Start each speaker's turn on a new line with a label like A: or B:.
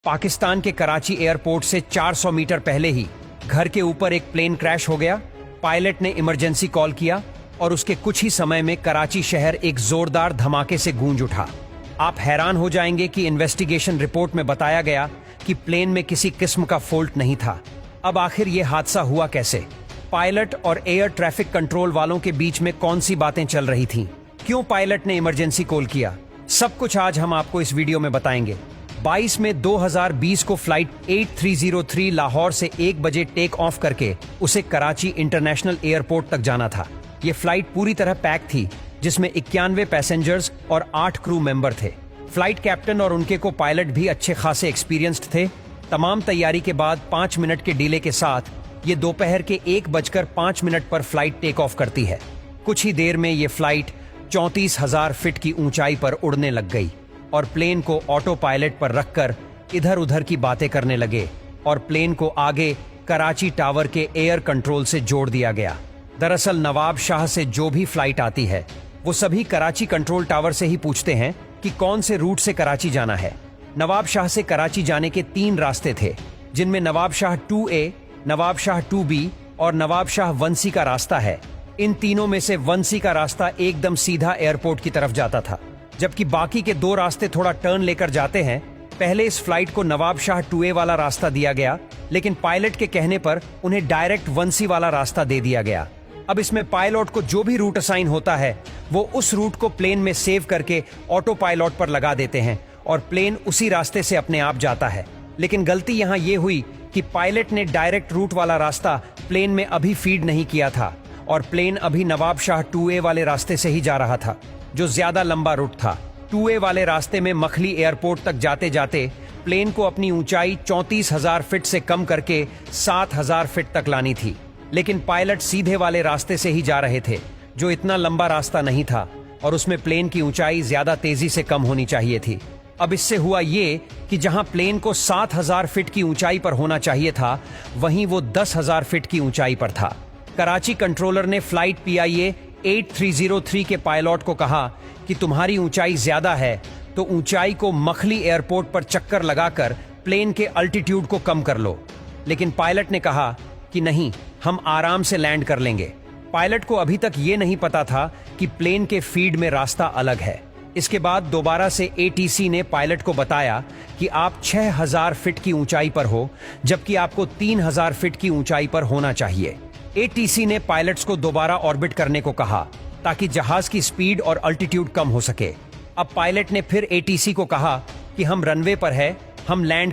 A: पाकिस्तान के कराची एयरपोर्ट से 400 मीटर पहले ही घर के ऊपर एक प्लेन क्रैश हो गया। पायलट ने इमरजेंसी कॉल किया और उसके कुछ ही समय में कराची शहर एक जोरदार धमाके से गूंज उठा। आप हैरान हो जाएंगे कि इन्वेस्टिगेशन रिपोर्ट में बताया गया कि प्लेन में किसी किस्म का फॉल्ट नहीं था। अब आखिर ये हादसा हुआ कैसे? पायलट और एयर ट्रैफिक कंट्रोल वालों के बीच में कौन सी बातें चल रही थीं? क्यों पायलट ने इमरजेंसी कॉल किया? सब कुछ आज हम आपको इस वीडियो में बताएंगे। 22 मई 2020 को फ्लाइट 8303 लाहौर से 1 बजे टेक ऑफ करके उसे कराची इंटरनेशनल एयरपोर्ट तक जाना था। ये फ्लाइट पूरी तरह पैक थी, जिसमें 91 पैसेंजर्स और 8 क्रू मेंबर थे। फ्लाइट कैप्टन और उनके को पायलट भी अच्छे खासे एक्सपीरियंस्ड थे। तमाम तैयारी के बाद 5 मिनट के डिले के साथ ये दोपहर के 1:05 पर फ्लाइट टेक ऑफ करती है। कुछ ही देर में ये फ्लाइट 34,000 फीट की ऊंचाई पर उड़ने लग गई और प्लेन को ऑटो पायलट पर रखकर इधर उधर की बातें करने लगे और प्लेन को आगे कराची टावर के एयर कंट्रोल से जोड़ दिया गया। दरअसल नवाब शाह से जो भी फ्लाइट आती है वो सभी कराची कंट्रोल टावर से ही पूछते हैं कि कौन से रूट से कराची जाना है। नवाब शाह से कराची जाने के 3 रास्ते थे, जिनमें नवाब शाह 2A, नवाब शाह 2B और नवाब शाह 1C का रास्ता है। इन तीनों में से 1C का रास्ता एकदम सीधा एयरपोर्ट की तरफ जाता था, जबकि बाकी के 2 रास्ते थोड़ा टर्न लेकर जाते हैं। पहले इस फ्लाइट को नवाब शाह 2A वाला रास्ता दिया गया, लेकिन पायलट के कहने पर उन्हें डायरेक्ट 1C वाला रास्ता दे दिया गया। अब इसमें पायलट को जो भी रूट असाइन होता है वो उस रूट को प्लेन में सेव करके ऑटो पायलट पर लगा देते हैं और प्लेन उसी रास्ते से अपने आप जाता है। लेकिन गलती यहाँ ये हुई कि पायलट ने डायरेक्ट रूट वाला रास्ता प्लेन में अभी फीड नहीं किया था और प्लेन अभी नवाब शाह 2A वाले रास्ते से ही जा रहा था, जो ज्यादा लंबा रूट था। 2A वाले रास्ते में मखली एयरपोर्ट तक जाते जाते प्लेन को अपनी ऊंचाई 34,000 फीट से कम करके 7,000 फीट तक लानी थी, लेकिन पायलट सीधे वाले रास्ते से ही जा रहे थे, जो इतना लंबा रास्ता नहीं था और उसमें प्लेन की ऊंचाई ज्यादा तेजी से कम होनी चाहिए थी। अब इससे हुआ ये कि जहां प्लेन को 7,000 फीट की ऊंचाई पर होना चाहिए था, वहीं वो 10,000 फीट की ऊंचाई पर था। कराची कंट्रोलर ने फ्लाइट PIA 8303 के पायलट को कहा कि तुम्हारी ऊंचाई ज्यादा है, तो ऊंचाई को मखली एयरपोर्ट पर चक्कर लगाकर प्लेन के अल्टीट्यूड को कम कर लो। लेकिन पायलट ने कहा कि नहीं, हम आराम से लैंड कर लेंगे। पायलट को अभी तक ये नहीं पता था कि प्लेन के फीड में रास्ता अलग है। इसके बाद दोबारा से ATC ने पायलट को बताया कि आप 6,000 फीट की ऊंचाई पर हो, जबकि आपको 3,000 फीट की ऊंचाई पर होना चाहिए। ATC ने पायलट्स को दोबारा ऑर्बिट करने को कहा ताकि जहाज की स्पीड और अल्टीट्यूड कम हो सके। अब पायलट ने फिर ATC को कहा कि हम रनवे पर है, हम लैंड